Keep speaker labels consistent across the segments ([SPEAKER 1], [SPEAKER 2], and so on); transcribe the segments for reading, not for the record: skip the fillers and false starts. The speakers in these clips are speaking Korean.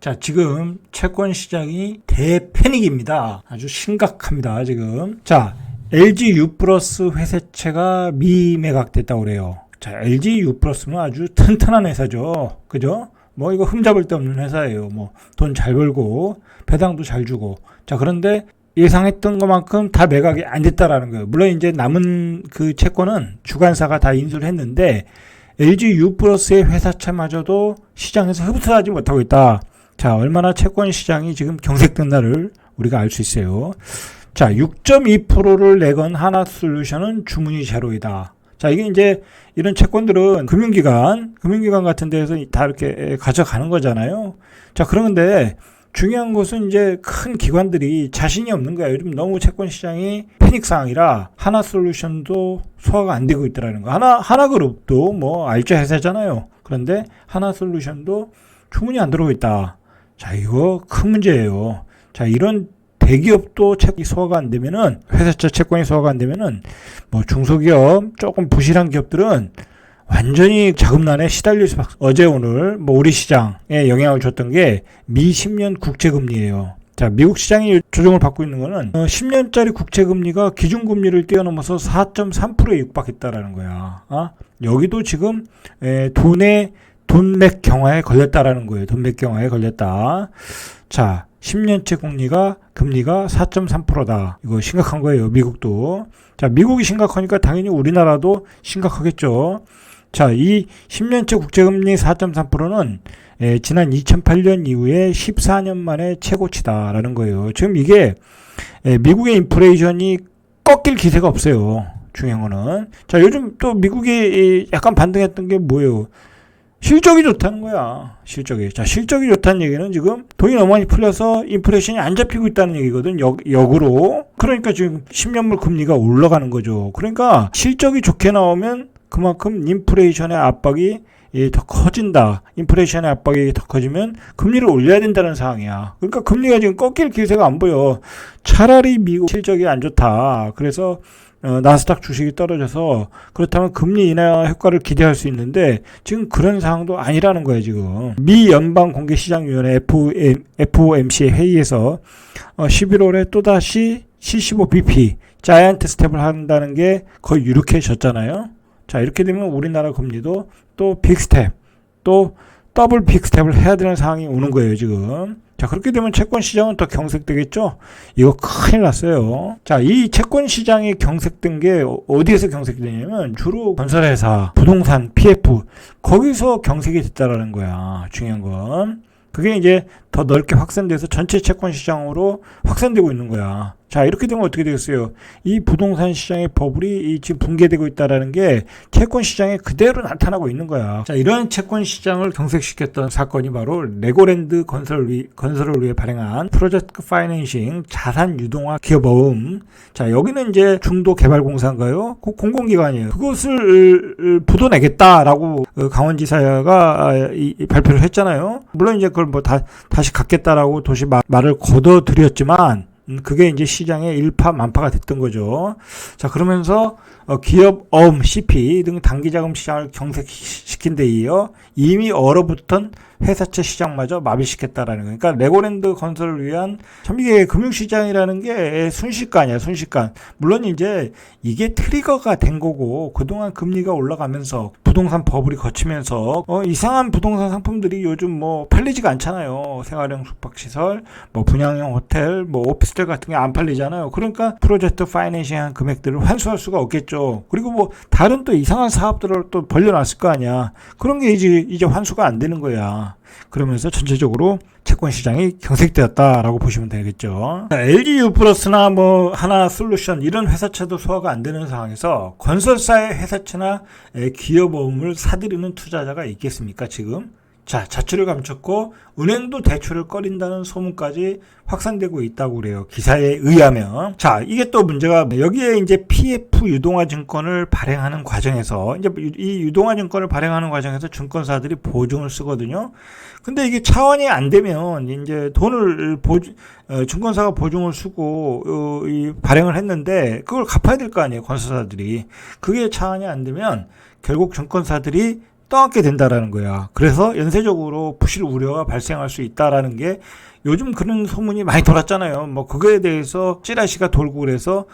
[SPEAKER 1] 자, 지금 채권 시장이 대패닉입니다. 아주 심각합니다, 지금. 자, LG U+ 회사채가 미매각됐다고 그래요. 자, LG U+는 아주 튼튼한 회사죠. 그죠? 뭐 이거 흠잡을 데 없는 회사예요. 뭐 돈 잘 벌고 배당도 잘 주고. 자, 그런데 예상했던 것만큼 다 매각이 안 됐다라는 거예요. 물론 이제 남은 그 채권은 주관사가 다 인수를 했는데 LG U+의 회사채마저도 시장에서 흡수하지 못하고 있다. 자, 얼마나 채권 시장이 지금 경색된다를 우리가 알 수 있어요. 자, 6.2%를 내건 하나솔루션은 주문이 제로이다. 자, 이게 이제 이런 채권들은 금융기관 같은 데에서 다 이렇게 가져가는 거잖아요. 자, 그런데 중요한 것은 이제 큰 기관들이 자신이 없는 거야. 요즘 너무 채권 시장이 패닉 상황이라 하나솔루션도 소화가 안 되고 있더라는 거. 하나그룹도 뭐 알짜 회사잖아요. 그런데 하나솔루션도 주문이 안 들어오고 있다. 자, 이거 큰 문제예요. 자, 이런 대기업도 채권이 소화가 안 되면은, 회사채 채권이 소화가 안 되면은, 뭐 중소기업, 조금 부실한 기업들은 완전히 자금난에 시달릴 수밖에. 어제 오늘 뭐 우리 시장에 영향을 줬던 게 미 10년 국채금리예요. 자, 미국 시장이 조정을 받고 있는 거는 10년짜리 국채금리가 기준금리를 뛰어넘어서 4.3%에 육박했다라는 거야. 여기도 지금 돈맥 경화에 걸렸다라는 거예요. 돈맥 경화에 걸렸다. 자, 10년째 금리가 4.3%다. 이거 심각한 거예요. 미국도. 자, 미국이 심각하니까 당연히 우리나라도 심각하겠죠. 자, 이 10년째 국제금리 4.3%는 지난 2008년 이후에 14년 만에 최고치다라는 거예요. 지금 이게 미국의 인플레이션이 꺾일 기세가 없어요. 중요한 거는. 자, 요즘 또 미국이 약간 반등했던 게 뭐예요? 실적이 좋다는 거야. 실적이. 자, 실적이 좋다는 얘기는 지금 돈이 너무 많이 풀려서 인플레이션이 안 잡히고 있다는 얘기거든. 역으로. 그러니까 지금 10년물 금리가 올라가는 거죠. 그러니까 실적이 좋게 나오면 그만큼 인플레이션의 압박이 더 커진다. 인플레이션의 압박이 더 커지면 금리를 올려야 된다는 상황이야. 그러니까 금리가 지금 꺾일 기세가 안 보여. 차라리 미국 실적이 안 좋다. 그래서 나스닥 주식이 떨어져서 그렇다면 금리 인하 효과를 기대할 수 있는데 지금 그런 상황도 아니라는 거예요. 지금 미 연방공개시장위원회 FOMC의 회의에서 11월에 또다시 75bp 자이언트 스텝을 한다는 게 거의 유력해졌잖아요. 자, 이렇게 되면 우리나라 금리도 또 빅스텝, 또 더블 빅스텝을 해야 되는 상황이 오는 거예요. 지금. 자, 그렇게 되면 채권 시장은 더 경색되겠죠? 이거 큰일 났어요. 자, 이 채권 시장이 경색된 게 어디에서 경색되냐면 주로 건설회사, 부동산, PF 거기서 경색이 됐다라는 거야. 중요한 건. 그게 이제 더 넓게 확산돼서 전체 채권 시장으로 확산되고 있는 거야. 자, 이렇게 되면 어떻게 되겠어요? 이 부동산 시장의 버블이 지금 붕괴되고 있다라는 게 채권 시장에 그대로 나타나고 있는 거야. 자, 이러한 채권 시장을 경색시켰던 사건이 바로 레고랜드 건설을 위해 발행한 프로젝트 파이낸싱 자산 유동화 기업어음. 자, 여기는 이제 중도개발공사인가요? 공공기관이에요. 그것을 부도내겠다라고 강원지사가 발표를 했잖아요. 물론 이제 그걸 뭐 다시 갖겠다라고 도시 말을 거둬들였지만 그게 이제 시장의 일파만파가 됐던 거죠. 자, 그러면서 기업 어음, CP 등 단기자금 시장을 경색시킨 데 이어 이미 얼어붙은 회사채 시장마저 마비시켰다라는 거예요. 그러니까 레고랜드 건설을 위한 참 이게 금융시장이라는 게 순식간이야, 순식간. 물론 이제 이게 트리거가 된 거고 그동안 금리가 올라가면서 부동산 버블이 거치면서 이상한 부동산 상품들이 요즘 뭐 팔리지가 않잖아요. 생활형 숙박시설, 뭐 분양형 호텔, 뭐 오피스텔 같은 게 안 팔리잖아요. 그러니까 프로젝트 파이낸싱한 금액들을 환수할 수가 없겠죠. 그리고 뭐 다른 또 이상한 사업들을 또 벌려놨을 거 아니야. 그런 게 이제 환수가 안 되는 거야. 그러면서 전체적으로 채권 시장이 경색되었다라고 보시면 되겠죠. LG U+나 뭐 하나솔루션 이런 회사채도 소화가 안 되는 상황에서 건설사의 회사채나 기업어음을 사들이는 투자자가 있겠습니까, 지금? 자, 자출을 감췄고 은행도 대출을 꺼린다는 소문까지 확산되고 있다고 그래요. 기사에 의하면. 자, 이게 또 문제가 여기에 이제 PF 유동화 증권을 발행하는 과정에서 이제 이 유동화 증권을 발행하는 과정에서 증권사들이 보증을 쓰거든요. 근데 이게 차원이 안 되면 이제 돈을 증권사가 보증을 쓰고 이 발행을 했는데 그걸 갚아야 될 거 아니에요, 건설사들이. 그게 차원이 안 되면 결국 증권사들이 떠안게 된다라는 거야. 그래서 연쇄적으로 부실 우려가 발생할 수 있다라는 게 요즘 그런 소문이 많이 돌았잖아요. 뭐 그거에 대해서 찌라시가 돌고 그래서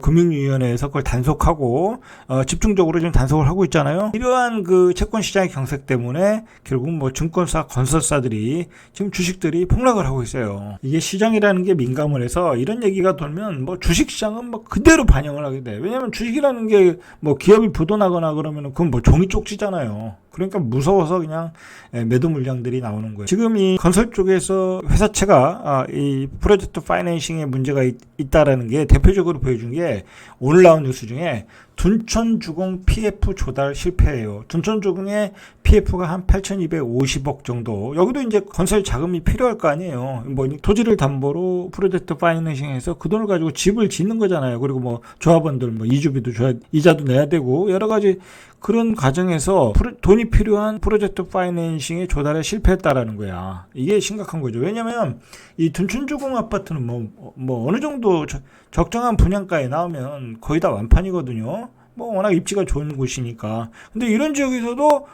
[SPEAKER 1] 금융위원회에서 그걸 단속하고 집중적으로 지금 단속을 하고 있잖아요. 이러한 그 채권 시장의 경색 때문에 결국 뭐 증권사, 건설사들이 지금 주식들이 폭락을 하고 있어요. 이게 시장이라는 게 민감을 해서 이런 얘기가 돌면 뭐 주식 시장은 뭐 그대로 반영을 하게 돼. 왜냐면 주식이라는 게 뭐 기업이 부도나거나 그러면은 그건 뭐 종이 쪽지잖아요. 그러니까 무서워서 그냥 매도 물량들이 나오는 거예요. 지금 이 건설 쪽에서 회사채가 이 프로젝트 파이낸싱에 문제가 있다라는 게 대표적으로 보여준 게 오늘 나온 뉴스 중에 둔촌주공 PF 조달 실패예요. 둔촌주공의 PF가 한 8,250억 정도. 여기도 이제 건설 자금이 필요할 거 아니에요. 뭐 토지를 담보로 프로젝트 파이낸싱에서 그 돈을 가지고 집을 짓는 거잖아요. 그리고 뭐 조합원들 뭐 이주비도 줘야, 이자도 내야 되고 여러 가지 그런 과정에서 돈이 필요한 프로젝트 파이낸싱의 조달에 실패했다라는 거야. 이게 심각한 거죠. 왜냐면 이 둔촌주공 아파트는 뭐 어느 정도 적정한 분양가에 나오면 거의 다 완판이거든요. 뭐 워낙 입지가 좋은 곳이니까. 근데 이런 지역에서도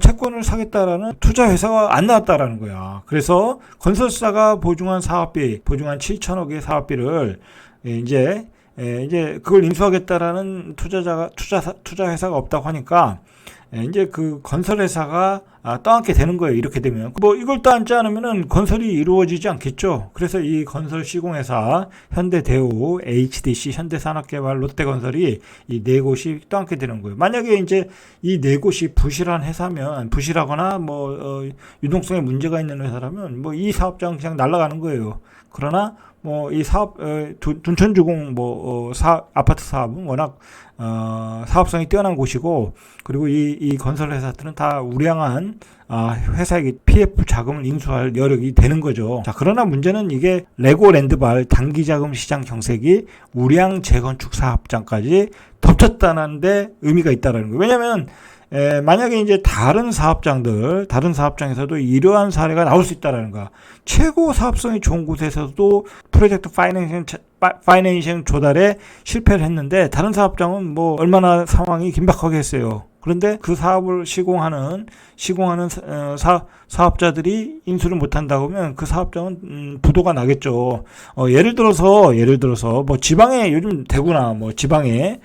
[SPEAKER 1] 채권을 사겠다라는 투자 회사가 안 나왔다라는 거야. 그래서 건설사가 보증한 사업비, 보증한 7천억의 사업비를 이제 그걸 인수하겠다라는 투자 회사가 없다고 하니까 이제 그 건설회사가 떠안게 되는 거예요. 이렇게 되면 뭐 이걸 떠안지 않으면은 건설이 이루어지지 않겠죠. 그래서 이 건설 시공회사 현대대우, HDC, 현대산업개발, 롯데건설이 이 네 곳이 떠안게 되는 거예요. 만약에 이제 이 네 곳이 부실한 회사면, 부실하거나 뭐 유동성에 문제가 있는 회사라면 뭐 이 사업장 그냥 날아가는 거예요. 그러나 뭐 이 사업 둔촌주공 아파트 사업은 워낙 사업성이 뛰어난 곳이고, 그리고 이 건설 회사들은 다 우량한 회사에게 PF 자금을 인수할 여력이 되는 거죠. 자, 그러나 문제는 이게 레고랜드발 단기자금 시장 경색이 우량 재건축 사업장까지 덮쳤다는데 의미가 있다는 거예요. 왜냐하면 만약에 이제 다른 사업장에서도 이러한 사례가 나올 수 있다라는 거야. 최고 사업성이 좋은 곳에서도 프로젝트 파이낸싱 조달에 실패를 했는데 다른 사업장은 뭐 얼마나 상황이 긴박하겠어요. 그런데 그 사업을 시공하는 사업자들이 인수를 못한다고 하면 그 사업장은 부도가 나겠죠. 예를 들어서 뭐 지방에, 요즘 대구나 뭐 지방에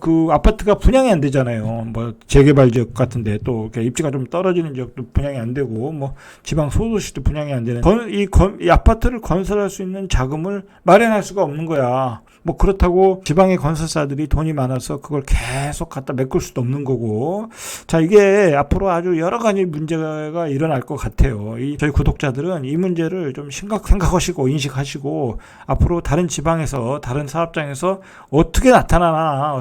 [SPEAKER 1] 그 아파트가 분양이 안 되잖아요. 뭐 재개발 지역 같은데 또 입지가 좀 떨어지는 지역도 분양이 안 되고, 뭐 지방 소도시도 분양이 안 되는 이 아파트를 건설할 수 있는 자금을 마련할 수가 없는 거야. 뭐 그렇다고 지방의 건설사들이 돈이 많아서 그걸 계속 갖다 메꿀 수도 없는 거고. 자, 이게 앞으로 아주 여러 가지 문제가 일어날 것 같아요. 저희 구독자들은 이 문제를 좀 생각하시고 인식하시고, 앞으로 다른 지방에서, 다른 사업장에서 어떻게 나타나나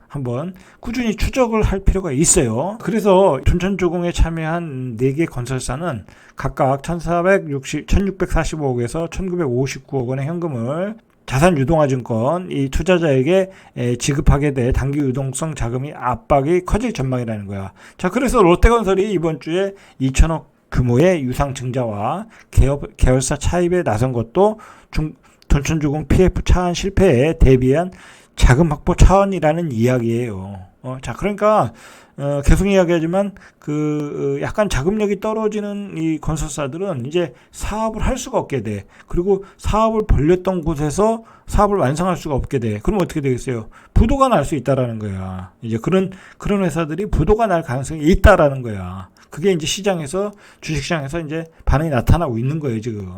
[SPEAKER 1] 한번 꾸준히 추적을 할 필요가 있어요. 그래서 둔촌주공에 참여한 4개 건설사는 각각 1,645억에서 1,959억 원의 현금을 자산유동화증권 이 투자자에게 지급하게 돼 단기 유동성 자금이 압박이 커질 전망이라는 거야. 자, 그래서 롯데건설이 이번 주에 2천억 규모의 유상증자와 계열사 차입에 나선 것도 둔촌주공 PF 차환 실패에 대비한 자금 확보 차원이라는 이야기예요. 자, 그러니까 계속 이야기하지만 약간 자금력이 떨어지는 이 건설사들은 이제 사업을 할 수가 없게 돼. 그리고 사업을 벌렸던 곳에서 사업을 완성할 수가 없게 돼. 그럼 어떻게 되겠어요? 부도가 날 수 있다라는 거야. 이제 그런 회사들이 부도가 날 가능성이 있다라는 거야. 그게 이제 주식시장에서 이제 반응이 나타나고 있는 거예요, 지금.